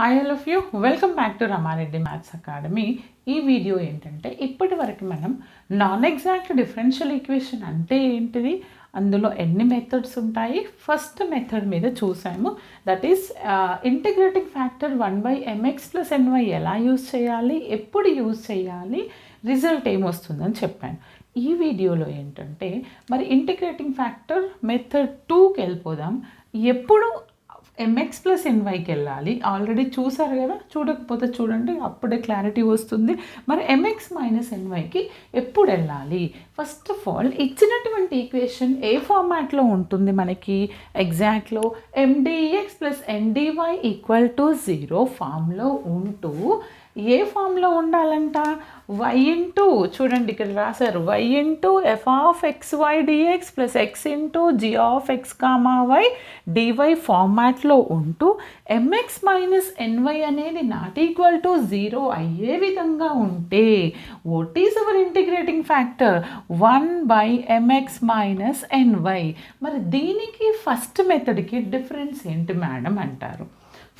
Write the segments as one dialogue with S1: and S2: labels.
S1: Hi all of you welcome back to Rama Reddy maths academy. ఈ video ఏంటంటే ఇప్పటి వరకు మనం నాన్ ఎగ్జాక్ట్ డిఫరెన్షియల్ ఈక్వేషన్ అంటే ఏంటిది, అందులో ఎన్ని మెథడ్స్ ఉంటాయి, ఫస్ట్ మెథడ్ మీద చూసాము. That is integrating factor 1/mx+ny ఎలా యూజ్ చేయాలి, ఎప్పుడు యూజ్ చేయాలి, రిజల్ట్ ఏమొస్తుందని చెప్పాను. ఈ వీడియోలో ఏంటంటే మరి ఇంటిగ్రేటింగ్ ఫ్యాక్టర్ మెథడ్ 2కి వెళ్ళిపోదాం. ఎప్పుడు mx+nyకి వెళ్ళాలి, ఆల్రెడీ చూసారు కదా, చూడకపోతే చూడండి, అప్పుడే క్లారిటీ వస్తుంది. మరి mx-nyకి ఎప్పుడు వెళ్ళాలి? ఫస్ట్ ఆఫ్ ఆల్ ఇచ్చినటువంటి ఈక్వేషన్ ఏ ఫార్మాట్లో ఉంటుంది మనకి, ఎగ్జాక్ట్లో mdx+ndy=0 ఫామ్లో ఉంటూ ఏ ఫామ్లో ఉండాలంట, y ఇంటూ, చూడండి ఇక్కడ రాశారు, y into f(x, y) dx plus x into g(x, y) dy ఫార్మాట్లో ఉంటూ mx-ny అనేది ≠0 అయ్యే విధంగా ఉంటే what is our integrating factor? 1/mx-ny. మరి దీనికి ఫస్ట్ మెథడ్కి డిఫరెన్స్ ఏంటి మేడం అంటారు.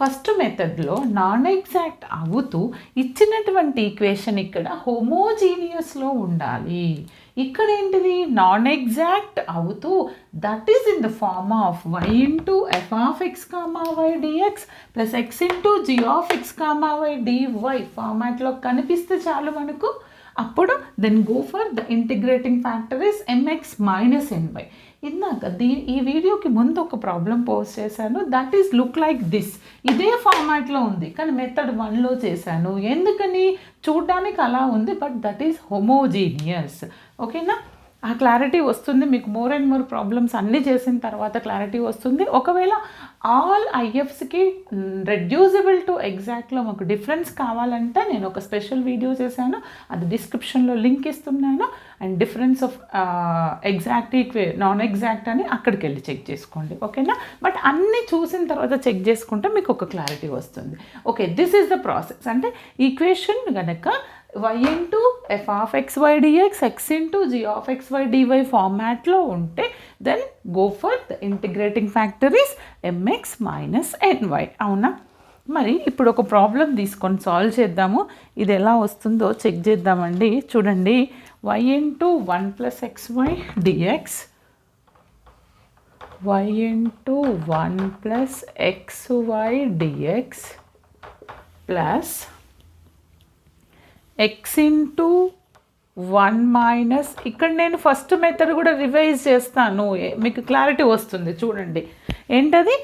S1: ఫస్ట్ మెథడ్లో నాన్ ఎగ్జాక్ట్ అవుతూ ఇచ్చినటువంటి ఈక్వేషన్ ఇక్కడ హోమోజీనియస్లో ఉండాలి. ఇక్కడ ఏంటిది, నాన్ ఎగ్జాక్ట్ అవుతూ that is in the form of y into f(x, y) dx plus x into g(x, y) dy ఫార్మాట్లో కనిపిస్తే చాలు మనకు. అప్పుడు then go for the integrating factor is mx-ny. ఇందాక ఈ వీడియోకి ముందు ఒక ప్రాబ్లం పోస్ట్ చేశాను, that is look like this. ఇదే ఫార్మాట్లో ఉంది కానీ మెథడ్ 1లో చేశాను. ఎందుకని, చూడడానికి అలా ఉంది, బట్ దట్ ఈస్ హోమోజీనియస్. ఓకేనా, ఆ క్లారిటీ వస్తుంది మీకు. మోర్ అండ్ మోర్ ప్రాబ్లమ్స్ అన్నీ చేసిన తర్వాత క్లారిటీ వస్తుంది. ఒకవేళ ఆల్ ఐఎఫ్స్కి రెడ్యూసిబుల్ టు ఎగ్జాక్ట్లో మాకు డిఫరెన్స్ కావాలంటే నేను ఒక స్పెషల్ వీడియో చేశాను, అది డిస్క్రిప్షన్లో లింక్ ఇస్తున్నాను. And difference of exact non exact అని అక్కడికి వెళ్ళి చెక్ చేసుకోండి. ఓకేనా, బట్ అన్నీ చూసిన తర్వాత చెక్ చేసుకుంటే మీకు ఒక క్లారిటీ వస్తుంది. Okay, this is the process. అంటే ఈక్వేషన్ కనుక y into f(x, y) dx x into g(x, y) dy ఫార్మాట్లో ఉంటే then go for the integrating factor is mx-ny. అవునా, మరి ఇప్పుడు ఒక ప్రాబ్లం తీసుకొని సాల్వ్ చేద్దాము. ఇది ఎలా వస్తుందో చెక్ చేద్దామండి. చూడండి, y into 1+xy dx y into 1+xy dx plus x into 1 - ఇక్కడ నేను ఫస్ట్ మెథడ్ కూడా రివైజ్ చేస్తాను, మీకు క్లారిటీ వస్తుంది. చూడండి ఏంటది,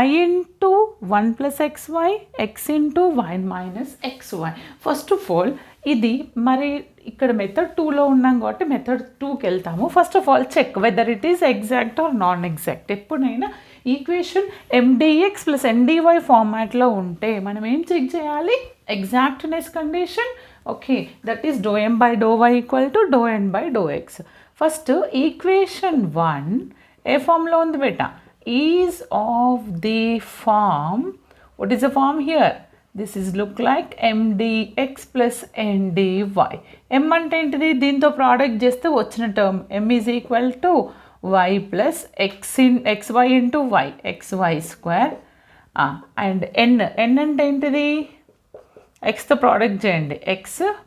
S1: y into 1+xy x into y - xy. First of all ఇది మరి ఇక్కడ మెథడ్ 2లో ఉన్నాం కాబట్టి మెథడ్ 2కి వెళ్తాము. First of all check whether it is exact or non exact. ఎప్పుడైనా ఈక్వేషన్ mdx+ndy ఫార్మాట్లో ఉంటే మనం ఏం చెక్ చేయాలి, exactness condition. Okay, that is ∂m/∂y = ∂n/∂x. First equation 1 ఏ ఫామ్లో ఉంది బేటా, is of the form, what is the form here, this is look like mdx+ndy. m అంటే ఏంటిది, దీంతో ప్రోడక్ట్ చేస్తే వచ్చిన term m is equal to y plus xy into y xy². And n అంటే ఏంటిది, ఎక్స్తో ప్రోడక్ట్ చేయండి, x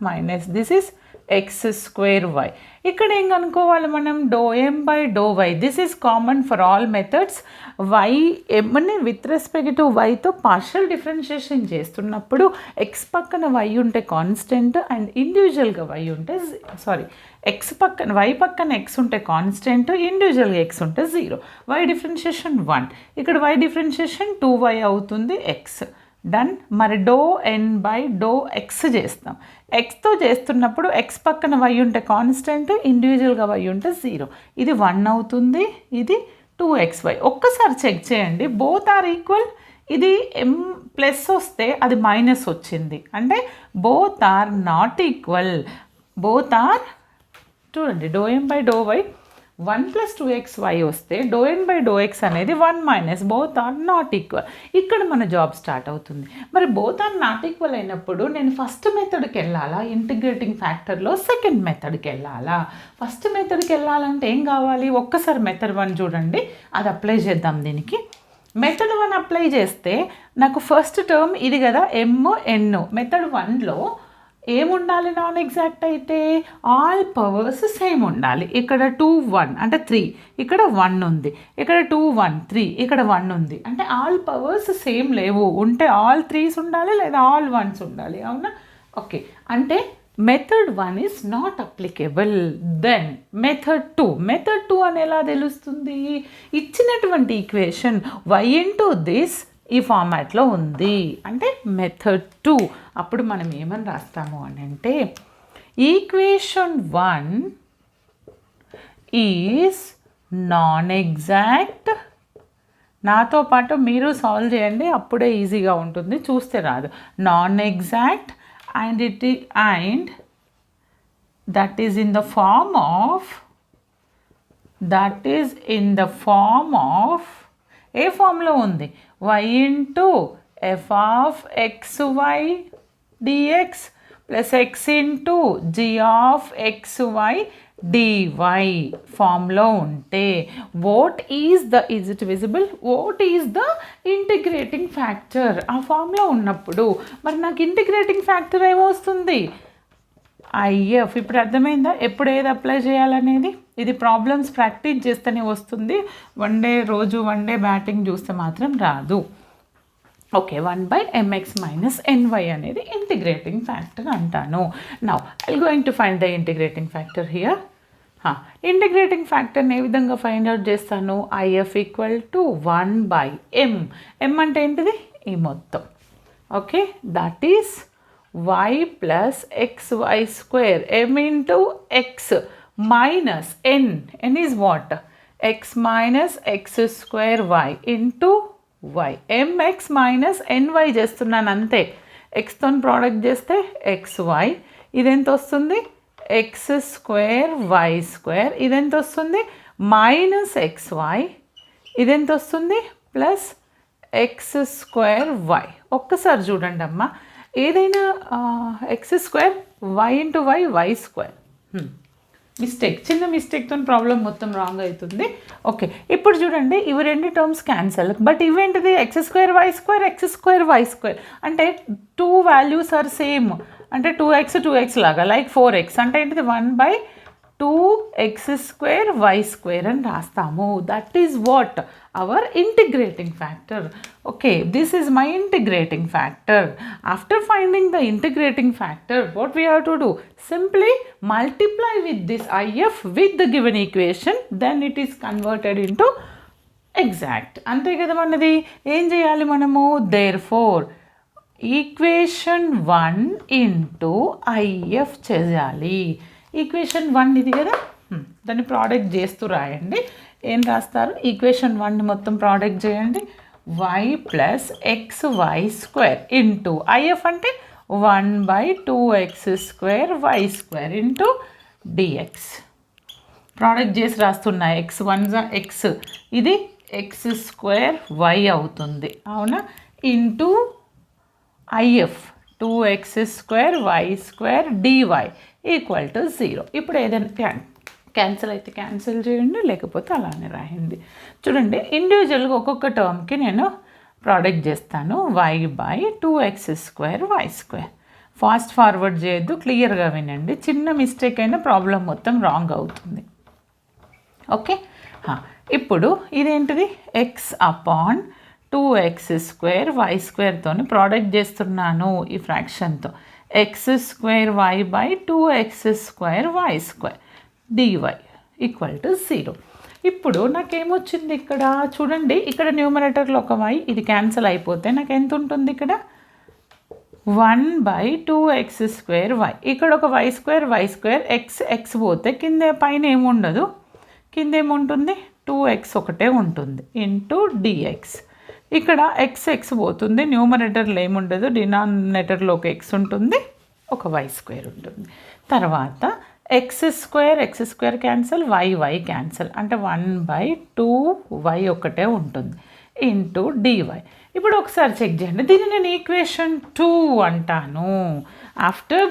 S1: minus this is x²y. ఇక్కడ ఏం కనుక్కోవాలి మనం, ∂m/∂y. This is common for all methods. y mని విత్ రెస్పెక్ట్ టు వైతో పార్షియల్ డిఫరెన్షియేషన్ చేస్తున్నప్పుడు x పక్కన y ఉంటే కాన్స్టెంట్ అండ్ ఇండివిజువల్గా y ఉంటే x పక్కన y పక్కన x ఉంటే కాన్స్టెంట్, ఇండివిజువల్గా x ఉంటే 0. y డిఫరెన్షియేషన్ 1, ఇక్కడ y డిఫరెన్షియేషన్ 2y అవుతుంది, x డన్. మరి ∂n/∂x చేస్తాం. ఎక్స్తో చేస్తున్నప్పుడు ఎక్స్ పక్కన y ఉంటే కాన్స్టెంట్, ఇండివిజువల్గా y ఉంటే 0. ఇది 1 అవుతుంది, ఇది 2xy. ఒక్కసారి చెక్ చేయండి, బోత్ ఆర్ ఈక్వల్. ఇది m ప్లస్ వస్తే అది మైనస్ వచ్చింది, అంటే both are not equal. Both are, చూడండి, ∂m/∂y 1+2xy వస్తే ∂n/∂x అనేది 1 - బోత్ ఆర్ నాట్ ఈక్వల్. ఇక్కడ మన జాబ్ స్టార్ట్ అవుతుంది. మరి బోత్ ఆర్ నాట్ ఈక్వల్ అయినప్పుడు నేను ఫస్ట్ మెథడ్కి వెళ్ళాలా, ఇంటిగ్రేటింగ్ ఫ్యాక్టర్లో సెకండ్ మెథడ్కి వెళ్ళాలా? ఫస్ట్ మెథడ్కి వెళ్ళాలంటే ఏం కావాలి, ఒక్కసారి మెథడ్ 1 చూడండి, అది అప్లై చేద్దాం దీనికి. మెథడ్ 1 అప్లై చేస్తే నాకు ఫస్ట్ టర్మ్ ఇది కదా MN. మెథడ్ 1లో ఏముండాలి నాన్ ఎగ్జాక్ట్ అయితే ఆల్ పవర్స్ సేమ్ ఉండాలి. ఇక్కడ 2 1 అంటే 3, ఇక్కడ 1 ఉంది, ఇక్కడ 2 1 3, ఇక్కడ 1 ఉంది. అంటే ఆల్ పవర్స్ సేమ్ లేవు. ఉంటే ఆల్ 3s ఉండాలి లేదా ఆల్ 1s ఉండాలి. అవునా? ఓకే, అంటే method 1 is not applicable. Then method 2 అని ఎలా తెలుస్తుంది? ఇచ్చినటువంటి ఈక్వేషన్ y ఇంటూ దిస్ ఈ ఫార్మాట్లో ఉంది అంటే మెథడ్ 2. అప్పుడు మనం ఏమని రాస్తాము అని అంటే ఈక్వేషన్ 1 ఈజ్ నాన్ ఎగ్జాక్ట్. నాతో పాటు మీరు సాల్వ్ చేయండి, అప్పుడే ఈజీగా ఉంటుంది, చూస్తే రాదు. Non exact and that is in the form of ఏ ఫామ్లో ఉంది? y into f of xy dx plus x into g of xy dy ఫామ్లో ఉంటే what is it visible? What is the integrating factor? ఆ ఫామ్లో ఉన్నప్పుడు మరి నాకు integrating factor ఏమొస్తుంది? IF. ఇప్పుడు అర్థమైందా ఎప్పుడు ఏది అప్లై చేయాలనేది? ఇది ప్రాబ్లమ్స్ ప్రాక్టీస్ చేస్తేనే వస్తుంది. వన్ డే బ్యాటింగ్ చూస్తే మాత్రం రాదు. ఓకే, 1/mx - ny అనేది ఇంటిగ్రేటింగ్ ఫ్యాక్టర్ అంటాను. Now I going to find the integrating factor here. Integrating ఫ్యాక్టర్ని ఏ విధంగా ఫైండ్ అవుట్ చేస్తాను? IF = 1/m. m అంటే ఏంటిది? ఈ మొత్తం. Okay, that is y + xy². m into x minus n. n is what? x minus x² into y. mx minus ny చేస్తున్నాను అంతే. xతో ప్రోడక్ట్ చేస్తే xy. ఇదెంత వస్తుంది? x²y². ఇదెంత వస్తుంది? -xy. ఇదెంత వస్తుంది? +x²y. ఒక్కసారి చూడండి అమ్మ, ఏదైనా x² y into y y². చిన్న మిస్టేక్తో ప్రాబ్లం మొత్తం రాంగ్ అవుతుంది. ఓకే, ఇప్పుడు చూడండి, ఇవి రెండు terms cancel. But ఇవేంటిది? x² y² x² y² అంటే 2 వాల్యూస్ ఆర్ సేమ్. అంటే 2x లాగా, లైక్ 4x అంటే ఏంటిది? 1/2x² y² అని రాస్తాము. That is what? Our integrating factor. Okay, this is my integrating factor. After finding the integrating factor, what we have to do? Simply multiply with this IF with the given equation, then it is converted into exact. అంతే కదా మనది. ఏం చేయాలి మనము? Therefore equation 1 into IF చేయాలి. Equation 1 ఇది కదా, దాన్ని ప్రోడక్ట్ చేస్తూ రాయండి. ఏం రాస్తారు? ఈక్వేషన్ 1ని మొత్తం ప్రోడక్ట్ చేయండి. y + xy² ఇంటూ IF అంటే 1/2x² y² into dx. Product చేసి రాస్తున్నా. x1 x, ఇది x² అవుతుంది. అవునా? Into IF 2x² y² dy = 0. ఇప్పుడు ఏదైనా క్యాన్సిల్ అయితే క్యాన్సిల్ చేయండి, లేకపోతే అలానే రాయండి. చూడండి, ఇండివిజువల్గా ఒక్కొక్క టర్మ్కి నేను ప్రోడక్ట్ చేస్తాను. y/2x² y². ఫాస్ట్ ఫార్వర్డ్ చేయొద్దు, క్లియర్గా వినండి. చిన్న మిస్టేక్ అయినా ప్రాబ్లం మొత్తం రాంగ్ అవుతుంది. ఓకే, ఇప్పుడు ఇదేంటిది? x/2x² y²తో ప్రోడక్ట్ చేస్తున్నాను ఈ ఫ్రాక్షన్తో. x² y/2x² y² dy = 0. ఇప్పుడు నాకేమొచ్చింది ఇక్కడ? చూడండి, ఇక్కడ న్యూమరేటర్లో ఒక y, ఇది క్యాన్సిల్ అయిపోతే నాకు ఎంత ఉంటుంది? ఇక్కడ 1/2x² y. ఇక్కడ ఒక y² x పోతే కింద పైన ఏముండదు, కింద ఏముంటుంది? 2x ఒకటే ఉంటుంది ఇంటూ dx. ఇక్కడ x పోతుంది, న్యూమరేటర్లో ఏముండదు, డినామినేటర్లో ఒక x ఉంటుంది, ఒక y² ఉంటుంది. తర్వాత x² క్యాన్సల్, y క్యాన్సల్, అంటే 1/2y ఒకటే ఉంటుంది ఇంటూ dy. ఇప్పుడు ఒకసారి చెక్ చేయండి, దీన్ని నేను ఈక్వేషన్ 2 అంటాను. After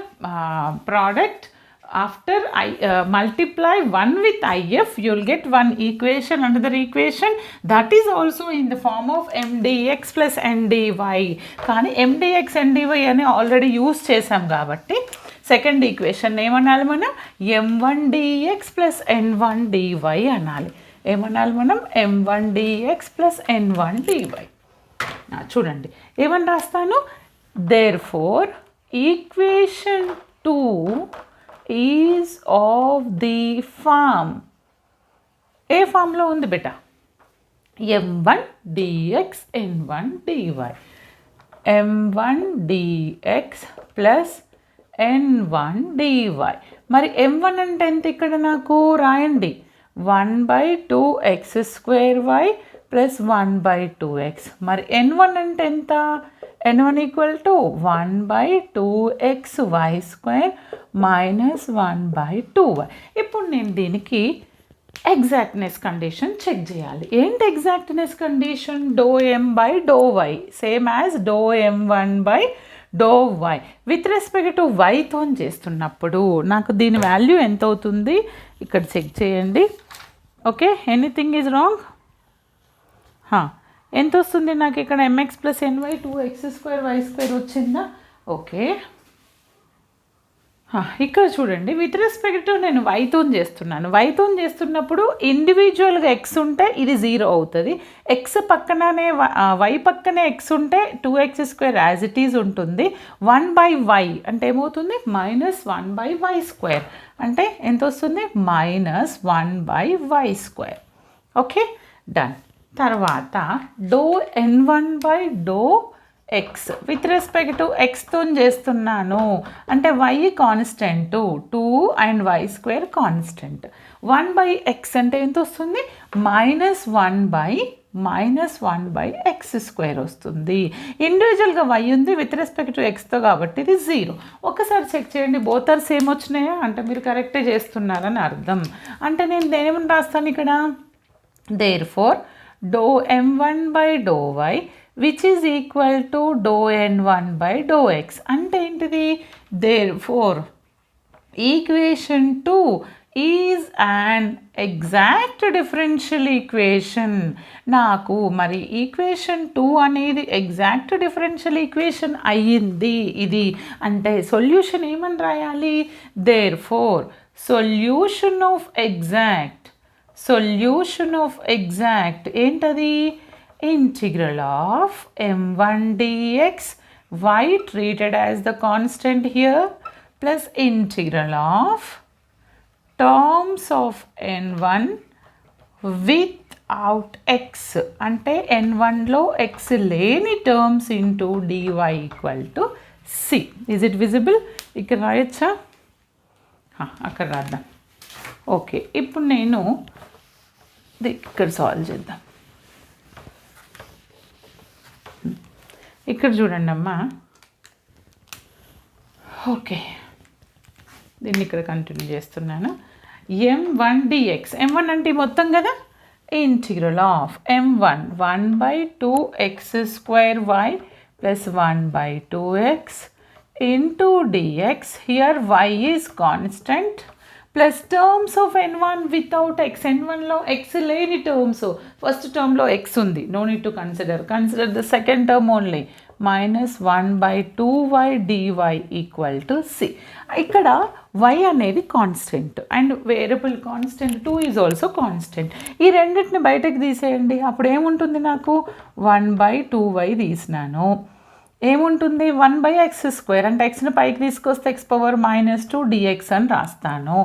S1: product after multiply 1 with if, you'll get one equation, another equation that is also in the form of mdx plus ndy. కానీ mdx ndy అని ఆల్రెడీ యూస్ చేసాం కాబట్టి సెకండ్ ఈక్వేషన్ ఏమనాలి మనం, m1 dx plus n1 dy అనాలి. ఏమనాలి మనం, m1 dx plus n1 dy. చూడండి ఏమని రాస్తాను, therefore equation 2 is of the form, ఏ ఫామ్లో ఉంది బేటా, m1 dx n1 dy. m1 dx plus n1 dy. మరి m1 అంటే ఎంత ఇక్కడ నాకు రాయండి, 1/2x² ప్లస్ 1/2x. మరి n1 అంటే ఎంత, n1 equal to 1/2xy² minus 1/2y. ఇప్పుడు నేను దీనికి ఎగ్జాక్ట్నెస్ కండిషన్ చెక్ చేయాలి. ఏంటి exactness condition, ∂m/∂y same as ∂m1/∂y. With respect to వైతో చేస్తున్నప్పుడు నాకు దీని వాల్యూ ఎంత అవుతుంది ఇక్కడ చెక్ చేయండి. Okay, anything is wrong. ఎంత వస్తుంది నాకు ఇక్కడ mx ప్లస్ ny 2x²y² వచ్చిందా. ఓకే, ఇక్కడ చూడండి విత్ రెస్పెక్ట్ టు నేను వైతో చేస్తున్నాను. వైతో చేస్తున్నప్పుడు ఇండివిజువల్గా ఎక్స్ ఉంటే ఇది 0 అవుతుంది. ఎక్స్ పక్కననే వై పక్కనే ఎక్స్ ఉంటే 2x² యాజ్ ఇట్ ఈజ్ ఉంటుంది. 1/y అంటే ఏమవుతుంది, -1/y². అంటే ఎంత వస్తుంది, -1/y². Okay, done. తర్వాత ∂n1/∂x విత్ రెస్పెక్ట్ టు ఎక్స్తో చేస్తున్నాను అంటే y constant 2 and y² constant. 1/x అంటే ఎంత వస్తుంది, -1/x² వస్తుంది. ఇండివిజువల్గా y ఉంది, విత్ రెస్పెక్ట్ టు ఎక్స్తో కాబట్టి ఇది 0. ఒకసారి చెక్ చేయండి బోత్ ఆర్ సేమ్ వచ్చినాయా అంటే మీరు కరెక్టే చేస్తున్నారని అర్థం. అంటే నేను దేనిమని రాస్తాను ఇక్కడ, therefore ∂m1/∂y which is equal to ∂n1/∂x అంటే ఏంటిది, therefore equation 2 is an exact differential equation. నాకు మరి ఈక్వేషన్ 2 అనేది ఎగ్జాక్ట్ డిఫరెన్షియల్ ఈక్వేషన్ అయ్యింది. ఇది అంటే సొల్యూషన్ ఏమని రాయాలి, therefore solution of ఏంటది, integral of m1 dx y treated as the constant here plus integral of terms of n1 without x అంటే n1లో x లేని terms into dy equal to c. Is it visible, ఇక్కడ రాయొచ్చా, అక్కడ రాద్దాం. Okay, ఇప్పుడు నేను ఇక్కడ solve చేద్దాం. ఇక్కడ చూడండి అమ్మా. ఓకే, దీన్ని ఇక్కడ కంటిన్యూ చేస్తున్నాను. m1 dx, m1 అంటే మొత్తం కదా, integral of m1 1/2x² plus 1/2x into dx. Here y is constant plus terms of n1 without x. n1లో x లేని టర్మ్స్, ఫస్ట్ టర్మ్లో x ఉంది, no need to consider the second term only, -1/2y dy equal to c. ఇక్కడ y అనేది constant and variable constant 2 is also constant. ఈ రెండింటిని బయటకు తీసేయండి. అప్పుడు ఏముంటుంది నాకు, 1/2y తీసినాను, ఏముంటుంది 1/x² అంటే xని పైకి తీసుకొస్తే x⁻−2 dx అని రాస్తాను.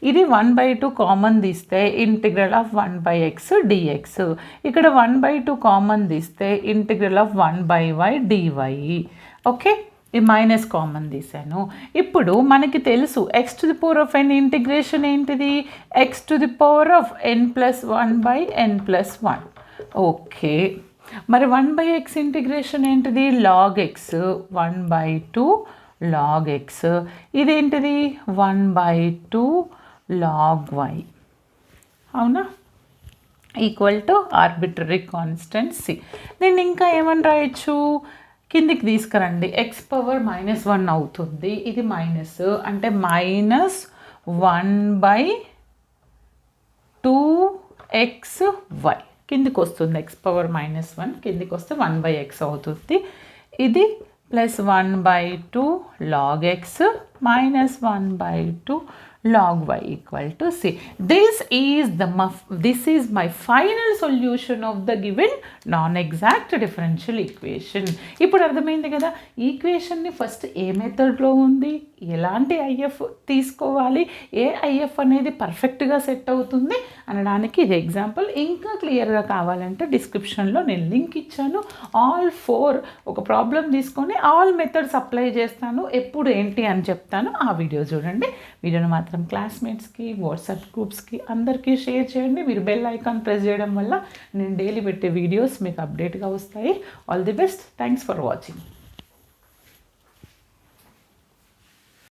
S1: ఇది 1/2 కామన్ తీస్తే ఇంటిగ్రల్ ఆఫ్ 1/x dx. ఇక్కడ 1/2 కామన్ తీస్తే integral of 1/y dy. Okay, ఈ మైనస్ కామన్ తీసాను. ఇప్పుడు మనకి తెలుసు x⁴n ఇంటిగ్రేషన్ ఏంటిది, x⁴n+1/n+1. ఓకే, మరి 1/x ఇంటిగ్రేషన్ ఏంటిది, log x, 1/2 log x. ఇదేంటిది 1/2 log y. అవునా, equal to arbitrary constant c. దీన్ని ఇంకా ఏమని రాయొచ్చు, కిందికి తీసుకురండి, x⁻−1 అవుతుంది. ఇది మైనస్ అంటే 1/2xy కిందికి వస్తుంది, x⁻−1 కిందికి వస్తే 1/x అవుతుంది. ఇది plus 1/2 log x minus 1/2 log y equal to c. This is my final solution of the given non-exact differential equation. ఇప్పుడు అర్థమైంది కదా, ఈక్వేషన్ని ఫస్ట్ ఏ మెథడ్లో ఉంది, ఎలాంటి ఐఎఫ్ తీసుకోవాలి, ఏ ఐఎఫ్ అనేది పర్ఫెక్ట్గా సెట్ అవుతుంది అనడానికి ఇది ఎగ్జాంపుల్. ఇంకా క్లియర్గా కావాలంటే డిస్క్రిప్షన్లో నేను లింక్ ఇచ్చాను. ఆల్ 4 ఒక ప్రాబ్లం తీసుకొని ఆల్ మెథడ్స్ అప్లై చేస్తాను, ఎప్పుడు ఏంటి అని చెప్తాను. ఆ వీడియో చూడండి. వీడియోని మాత్రం క్లాస్మేట్స్కి, వాట్సాప్ గ్రూప్స్కి అందరికీ షేర్ చేయండి. మీరు బెల్ ఐకాన్ ప్రెస్ చేయడం వల్ల నేను డైలీ పెట్టే వీడియోస్ మీకు అప్డేట్గా వస్తాయి. All the best. Thanks for watching.